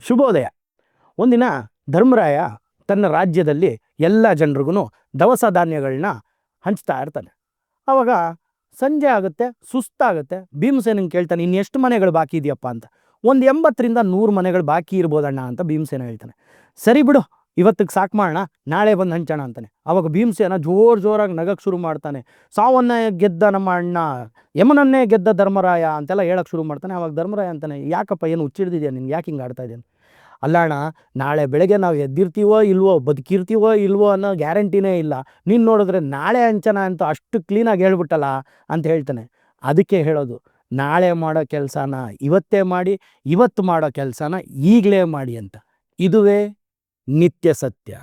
ಶುಭೋದಯ. ಒಂದಿನ ಧರ್ಮರಾಯ ತನ್ನ ರಾಜ್ಯದಲ್ಲಿ ಎಲ್ಲ ಜನರಿಗೂ ದವಸ ಧಾನ್ಯಗಳನ್ನ ಹಂಚ್ತಾ ಇರ್ತಾನೆ. ಆವಾಗ ಸಂಜೆ ಆಗುತ್ತೆ, ಸುಸ್ತಾಗುತ್ತೆ. ಭೀಮಸೇನಿಗೆ ಕೇಳ್ತಾನೆ, ಇನ್ನು ಎಷ್ಟು ಮನೆಗಳು ಬಾಕಿ ಇದೆಯಪ್ಪ ಅಂತ. ಒಂದು 80ರಿಂದ 100 ಮನೆಗಳು ಬಾಕಿ ಇರ್ಬೋದಣ್ಣ ಅಂತ ಭೀಮಸೇನ ಹೇಳ್ತಾನೆ. ಸರಿ ಬಿಡು, ಇವತ್ತಿಗೆ ಸಾಕು ಮಾಡೋಣ, ನಾಳೆ ಬಂದು ಹಂಚೋಣ ಅಂತಾನೆ. ಅವಾಗ ಭೀಮಸೇನ ಜೋರಾಗಿ ನಗಕ್ಕೆ ಶುರು ಮಾಡ್ತಾನೆ. ಸಾವನ್ನೇ ಗೆದ್ದ ನಮ್ಮ ಅಣ್ಣ, ಯಮನನ್ನೇ ಗೆದ್ದ ಧರ್ಮರಾಯ ಅಂತೆಲ್ಲ ಹೇಳಕ್ಕೆ ಶುರು ಮಾಡ್ತಾನೆ. ಅವಾಗ ಧರ್ಮರಾಯ ಅಂತಾನೆ, ಯಾಕಪ್ಪ ಏನು ಹುಚ್ಚಿಡ್ದಿದ್ಯಾ ನಿನ್ಗೆ, ಯಾಕೆ ಹಿಂಗೆ ಆಡ್ತಾ ಇದ್ದೇನೆ? ಅಲ್ಲ ಅಣ್ಣ, ನಾಳೆ ಬೆಳಗ್ಗೆ ನಾವು ಎದ್ದಿರ್ತೀವೋ ಇಲ್ವೋ, ಬದುಕಿರ್ತೀವೋ ಇಲ್ವೋ ಅನ್ನೋ ಗ್ಯಾರಂಟಿನೇ ಇಲ್ಲ. ನೀನು ನೋಡಿದ್ರೆ ನಾಳೆ ಹಂಚನ ಅಂತ ಅಷ್ಟು ಕ್ಲೀನಾಗಿ ಹೇಳ್ಬಿಟ್ಟಲ್ಲ ಅಂತ ಹೇಳ್ತಾನೆ. ಅದಕ್ಕೆ ಹೇಳೋದು, ನಾಳೆ ಮಾಡೋ ಕೆಲಸನ ಇವತ್ತೇ ಮಾಡಿ, ಇವತ್ತು ಮಾಡೋ ಕೆಲಸನ ಈಗಲೇ ಮಾಡಿ ಅಂತ. ಇದುವೇ ನಿತ್ಯ ಸತ್ಯ.